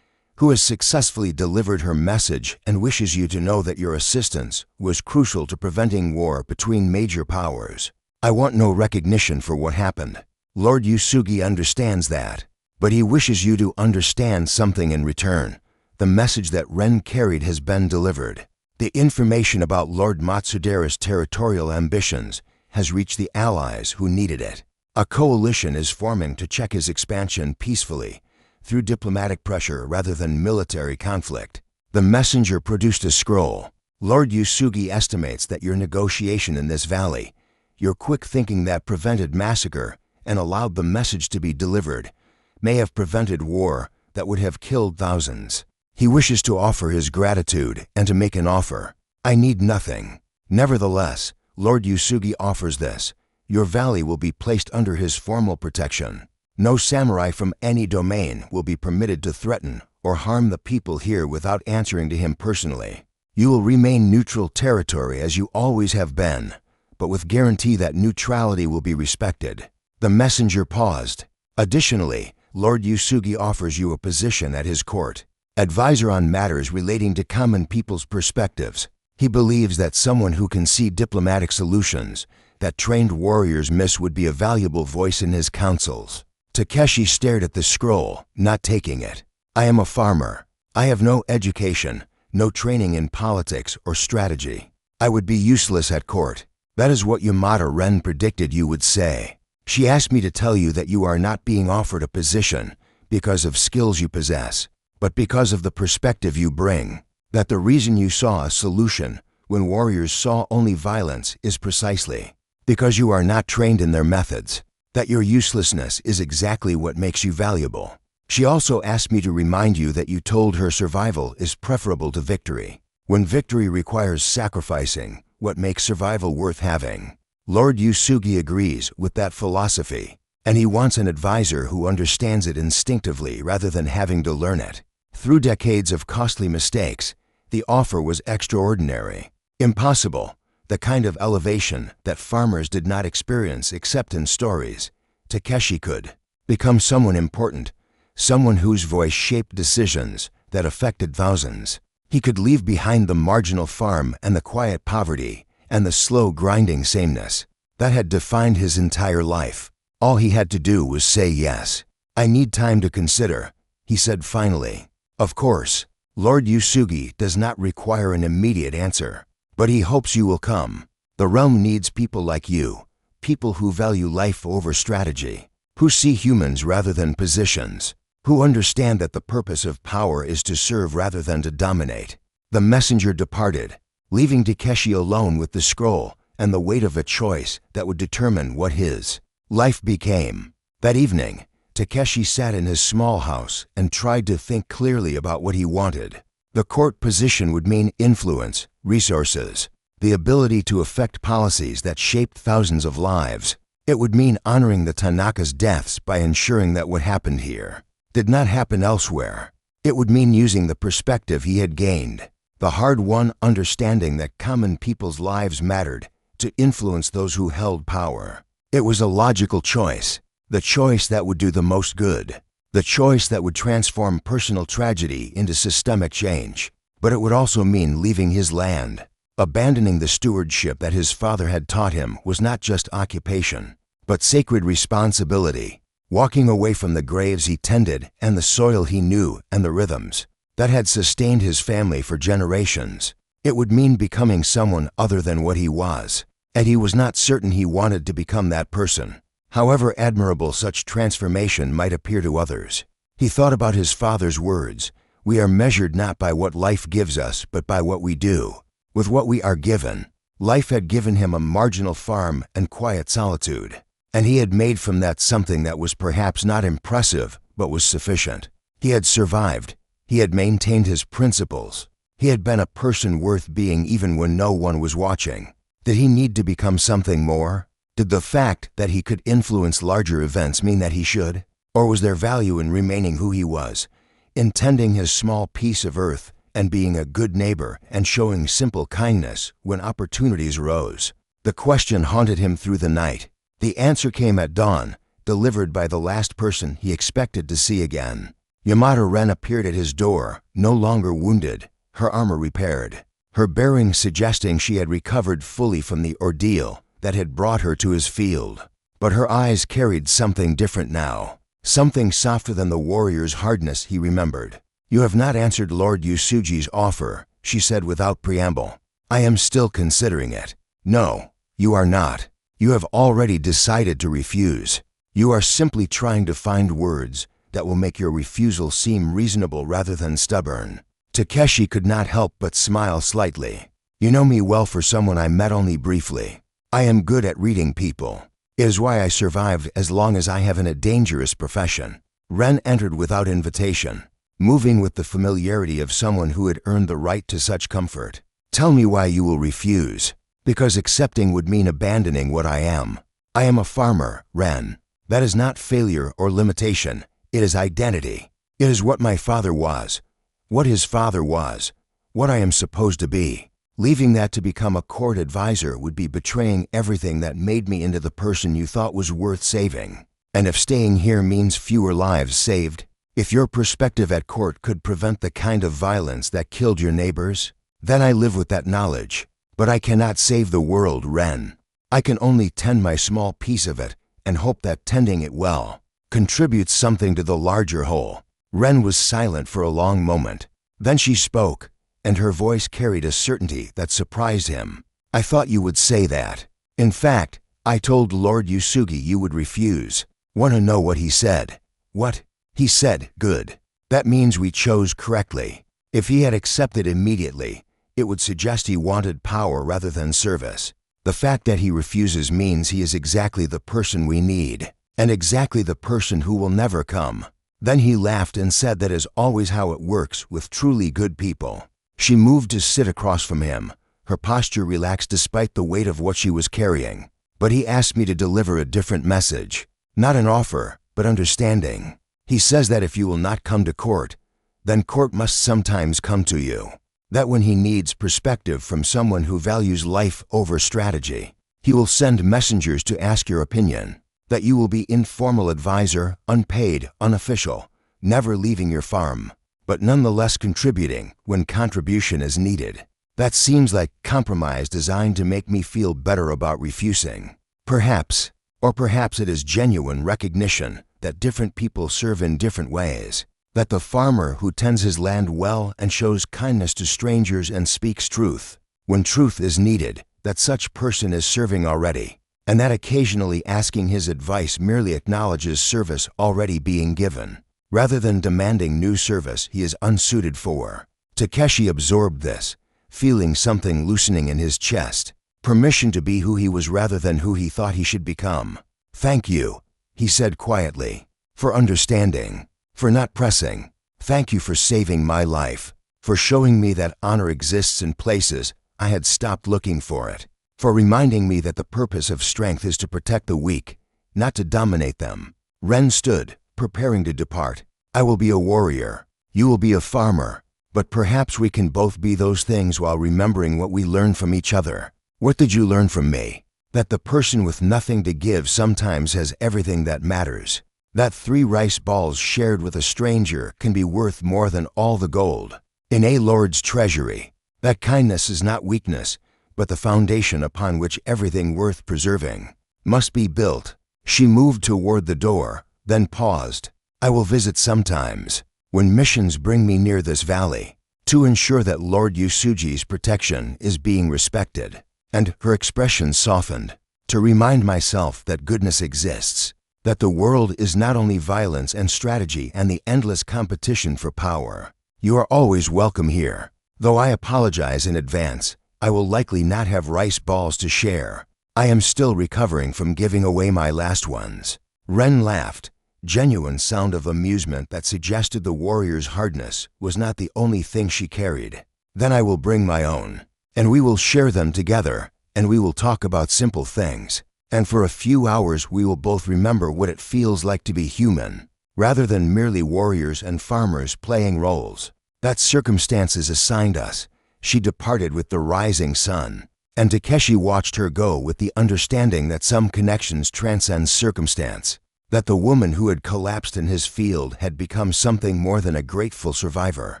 who has successfully delivered her message and wishes you to know that your assistance was crucial to preventing war between major powers. I want no recognition for what happened. Lord Yusugi understands that, but he wishes you to understand something in return. The message that Ren carried has been delivered. The information about Lord Matsudera's territorial ambitions has reached the allies who needed it. A coalition is forming to check his expansion peacefully, through diplomatic pressure rather than military conflict." The messenger produced a scroll. "Lord Yusugi estimates that your negotiation in this valley, your quick thinking that prevented massacre and allowed the message to be delivered, may have prevented war that would have killed thousands. He wishes to offer his gratitude and to make an offer. I need nothing. Nevertheless, Lord Yusugi offers this. Your valley will be placed under his formal protection. No samurai from any domain will be permitted to threaten or harm the people here without answering to him personally. You will remain neutral territory as you always have been, but with guarantee that neutrality will be respected." The messenger paused. "Additionally, Lord Yusugi offers you a position at his court, advisor on matters relating to common people's perspectives. He believes that someone who can see diplomatic solutions that trained warriors miss would be a valuable voice in his councils." Takeshi stared at the scroll, not taking it. "I am a farmer. I have no education, no training in politics or strategy. I would be useless at court. That is what Yamada Ren predicted you would say. She asked me to tell you that you are not being offered a position because of skills you possess, but because of the perspective you bring. That the reason you saw a solution when warriors saw only violence is precisely because you are not trained in their methods, that your uselessness is exactly what makes you valuable. She also asked me to remind you that you told her survival is preferable to victory. When victory requires sacrificing, what makes survival worth having? Lord Yusugi agrees with that philosophy, and he wants an advisor who understands it instinctively rather than having to learn it. Through decades of costly mistakes, the offer was extraordinary, impossible, the kind of elevation that farmers did not experience except in stories. Takeshi could become someone important, someone whose voice shaped decisions that affected thousands. He could leave behind the marginal farm and the quiet poverty and the slow grinding sameness that had defined his entire life. All he had to do was say yes. I need time to consider, he said finally. Of course, Lord Yusugi does not require an immediate answer, but he hopes you will come. The realm needs people like you, people who value life over strategy, who see humans rather than positions, who understand that the purpose of power is to serve rather than to dominate. The messenger departed, leaving Takeshi alone with the scroll and the weight of a choice that would determine what his life became. That evening, Takeshi sat in his small house and tried to think clearly about what he wanted. The court position would mean influence, resources, the ability to affect policies that shaped thousands of lives. It would mean honoring the Tanaka's deaths by ensuring that what happened here did not happen elsewhere. It would mean using the perspective he had gained, the hard-won understanding that common people's lives mattered, to influence those who held power. It was a logical choice, the choice that would do the most good, the choice that would transform personal tragedy into systemic change. But it would also mean leaving his land. Abandoning the stewardship that his father had taught him was not just occupation, but sacred responsibility. Walking away from the graves he tended and the soil he knew and the rhythms that had sustained his family for generations. It would mean becoming someone other than what he was, and he was not certain he wanted to become that person. However admirable such transformation might appear to others, he thought about his father's words, "We are measured not by what life gives us, but by what we do with what we are given." Life had given him a marginal farm and quiet solitude, and he had made from that something that was perhaps not impressive, but was sufficient. He had survived. He had maintained his principles. He had been a person worth being even when no one was watching. Did he need to become something more? Did the fact that he could influence larger events mean that he should? Or was there value in remaining who he was, in tending his small piece of earth and being a good neighbor and showing simple kindness when opportunities arose? The question haunted him through the night. The answer came at dawn, delivered by the last person he expected to see again. Yamada Ren appeared at his door, no longer wounded, her armor repaired, her bearing suggesting she had recovered fully from the ordeal that had brought her to his field. But her eyes carried something different now, something softer than the warrior's hardness he remembered. "You have not answered Lord Yusugi's offer," she said without preamble. "I am still considering it." "No, you are not. You have already decided to refuse. You are simply trying to find words that will make your refusal seem reasonable rather than stubborn." Takeshi could not help but smile slightly. "You know me well for someone I met only briefly. I am good at reading people. It is why I survived as long as I have in a dangerous profession." Ren entered without invitation, moving with the familiarity of someone who had earned the right to such comfort. "Tell me why you will refuse." "Because accepting would mean abandoning what I am. I am a farmer, Ren. That is not failure or limitation. It is identity. It is what my father was, what his father was, what I am supposed to be. Leaving that to become a court advisor would be betraying everything that made me into the person you thought was worth saving. And if staying here means fewer lives saved, if your perspective at court could prevent the kind of violence that killed your neighbors, then I live with that knowledge. But I cannot save the world, Ren. I can only tend my small piece of it and hope that tending it well contributes something to the larger whole." Ren was silent for a long moment. Then she spoke, and her voice carried a certainty that surprised him. "I thought you would say that. In fact, I told Lord Yusugi you would refuse. Want to know what he said?" "What?" "He said, good. That means we chose correctly. If he had accepted immediately, it would suggest he wanted power rather than service. The fact that he refuses means he is exactly the person we need, and exactly the person who will never come. Then he laughed and said that is always how it works with truly good people. She moved to sit across from him. Her posture relaxed despite the weight of what she was carrying. But he asked me to deliver a different message. Not an offer, but understanding. He says that if you will not come to court, then court must sometimes come to you. That when he needs perspective from someone who values life over strategy, he will send messengers to ask your opinion. That you will be informal advisor, unpaid, unofficial, never leaving your farm, but nonetheless contributing when contribution is needed. That seems like compromise designed to make me feel better about refusing. Perhaps it is genuine recognition that different people serve in different ways. That the farmer who tends his land well and shows kindness to strangers and speaks truth, when truth is needed, that such person is serving already, and that occasionally asking his advice merely acknowledges service already being given, rather than demanding new service he is unsuited for. Takeshi absorbed this, feeling something loosening in his chest, permission to be who he was rather than who he thought he should become. "Thank you," he said quietly, "for understanding. For not pressing. Thank you for saving my life, for showing me that honor exists in places I had stopped looking for it, for reminding me that the purpose of strength is to protect the weak, not to dominate them." Ren stood, preparing to depart. "I will be a warrior. You will be a farmer, but perhaps we can both be those things while remembering what we learned from each other." "What did you learn from me?" "That the person with nothing to give sometimes has everything that matters. That 3 rice balls shared with a stranger can be worth more than all the gold in a lord's treasury. That kindness is not weakness, but the foundation upon which everything worth preserving must be built." She moved toward the door, then paused. "I will visit sometimes, when missions bring me near this valley, to ensure that Lord Yusuji's protection is being respected." And her expression softened. "To remind myself that goodness exists. That the world is not only violence and strategy and the endless competition for power. You are always welcome here. Though I apologize in advance, I will likely not have rice balls to share. I am still recovering from giving away my last ones." Ren laughed, genuine sound of amusement that suggested the warrior's hardness was not the only thing she carried. "Then I will bring my own, and we will share them together, and we will talk about simple things. And for a few hours we will both remember what it feels like to be human, rather than merely warriors and farmers playing roles that circumstances assigned us." She departed with the rising sun, and Takeshi watched her go with the understanding that some connections transcend circumstance, that the woman who had collapsed in his field had become something more than a grateful survivor.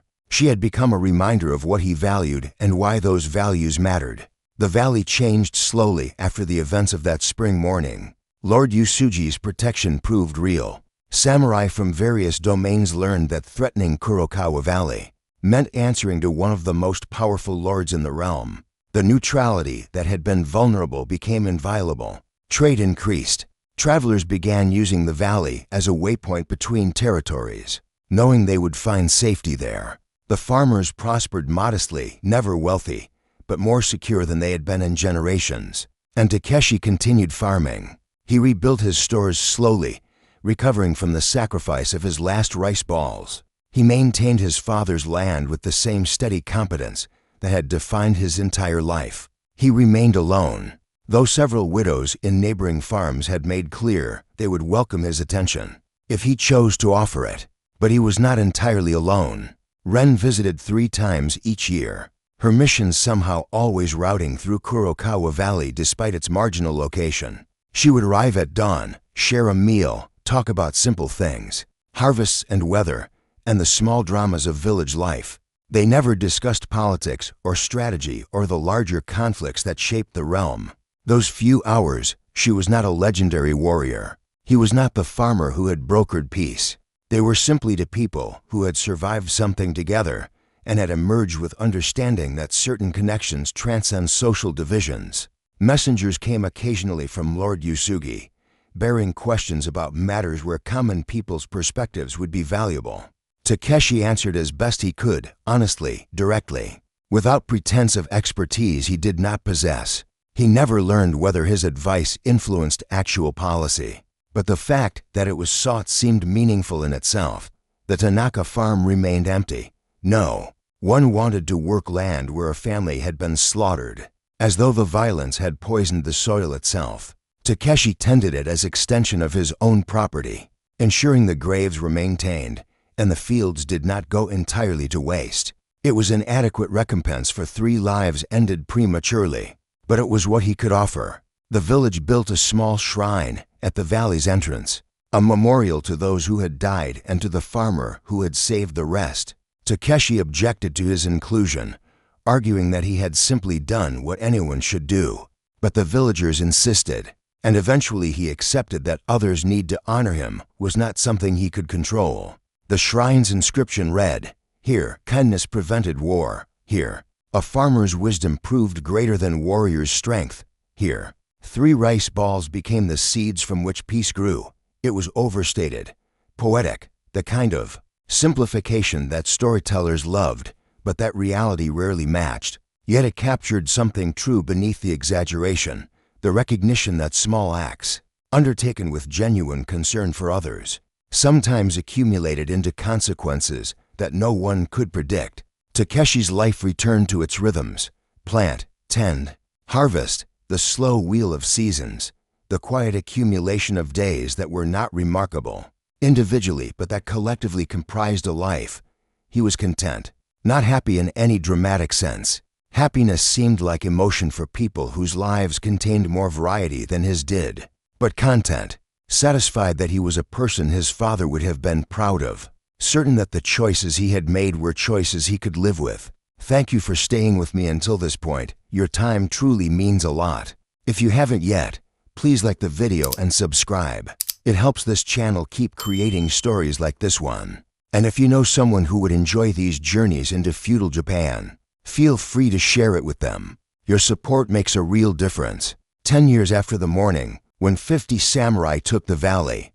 She had become a reminder of what he valued and why those values mattered. The valley changed slowly after the events of that spring morning. Lord Yusuji's protection proved real. Samurai from various domains learned that threatening Kurokawa Valley meant answering to one of the most powerful lords in the realm. The neutrality that had been vulnerable became inviolable. Trade increased. Travelers began using the valley as a waypoint between territories, knowing they would find safety there. The farmers prospered modestly, never wealthy, but more secure than they had been in generations. And Takeshi continued farming. He rebuilt his stores slowly, recovering from the sacrifice of his last rice balls. He maintained his father's land with the same steady competence that had defined his entire life. He remained alone, though several widows in neighboring farms had made clear they would welcome his attention if he chose to offer it. But he was not entirely alone. Ren visited 3 times each year, her missions somehow always routing through Kurokawa Valley despite its marginal location. She would arrive at dawn, share a meal, talk about simple things, harvests and weather, and the small dramas of village life. They never discussed politics or strategy or the larger conflicts that shaped the realm. Those few hours, she was not a legendary warrior. He was not the farmer who had brokered peace. They were simply the people who had survived something together and had emerged with understanding that certain connections transcend social divisions. Messengers came occasionally from Lord Yusugi, bearing questions about matters where common people's perspectives would be valuable. Takeshi answered as best he could, honestly, directly. without pretense of expertise he did not possess. He never learned whether his advice influenced actual policy, but the fact that it was sought seemed meaningful in itself. The Tanaka farm remained empty. No one wanted to work land where a family had been slaughtered, as though the violence had poisoned the soil itself. Takeshi tended it as extension of his own property, ensuring the graves were maintained and the fields did not go entirely to waste. It was an adequate recompense for 3 lives ended prematurely, but it was what he could offer. The village built a small shrine at the valley's entrance, a memorial to those who had died and to the farmer who had saved the rest. Takeshi objected to his inclusion, arguing that he had simply done what anyone should do. But the villagers insisted, and eventually he accepted that others' need to honor him was not something he could control. The shrine's inscription read, "Here, kindness prevented war. Here, a farmer's wisdom proved greater than warrior's strength. Here, 3 rice balls became the seeds from which peace grew." It was overstated, poetic, the kind of simplification that storytellers loved, but that reality rarely matched. Yet it captured something true beneath the exaggeration, the recognition that small acts, undertaken with genuine concern for others, sometimes accumulated into consequences that no one could predict. Takeshi's life returned to its rhythms: plant, tend, harvest, the slow wheel of seasons, the quiet accumulation of days that were not remarkable individually but that collectively comprised a life. He was content, not happy in any dramatic sense. Happiness seemed like emotion for people whose lives contained more variety than his did, but content, satisfied that he was a person his father would have been proud of, certain that the choices he had made were choices he could live with. Thank you for staying with me until this point. Your time truly means a lot. If you haven't yet, please like the video and subscribe. It helps this channel keep creating stories like this one. And if you know someone who would enjoy these journeys into feudal Japan, feel free to share it with them. Your support makes a real difference. 10 years after the morning, when 50 samurai took the valley,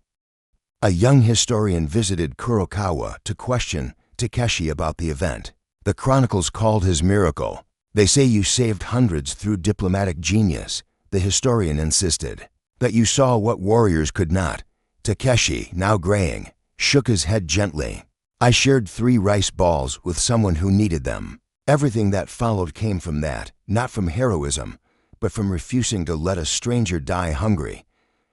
a young historian visited Kurokawa to question Takeshi about the event. The chronicles called his miracle. "They say you saved hundreds through diplomatic genius," the historian insisted. "That you saw what warriors could not." Takeshi, now graying, shook his head gently. "I shared 3 rice balls with someone who needed them. Everything that followed came from that, not from heroism, but from refusing to let a stranger die hungry."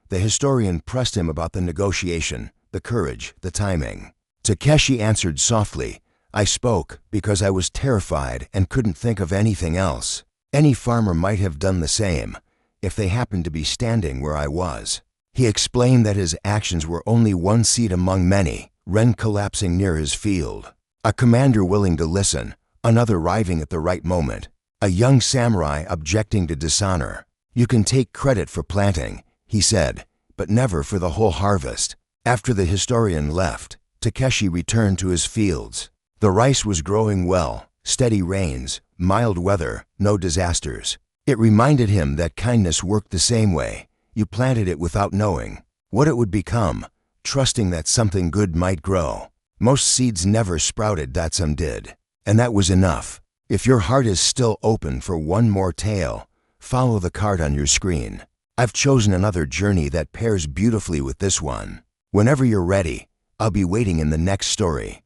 The historian pressed him about the negotiation, the courage, the timing. Takeshi answered softly, "I spoke because I was terrified and couldn't think of anything else. Any farmer might have done the same, if they happened to be standing where I was." He explained that his actions were only one seed among many, Ren collapsing near his field, a commander willing to listen, another arriving at the right moment, a young samurai objecting to dishonor. "You can take credit for planting," he said, "but never for the whole harvest." After the historian left, Takeshi returned to his fields. The rice was growing well, steady rains, mild weather, no disasters. It reminded him that kindness worked the same way. You planted it without knowing what it would become, trusting that something good might grow. Most seeds never sprouted, that some did. And that was enough. If your heart is still open for one more tale, follow the card on your screen. I've chosen another journey that pairs beautifully with this one. Whenever you're ready, I'll be waiting in the next story.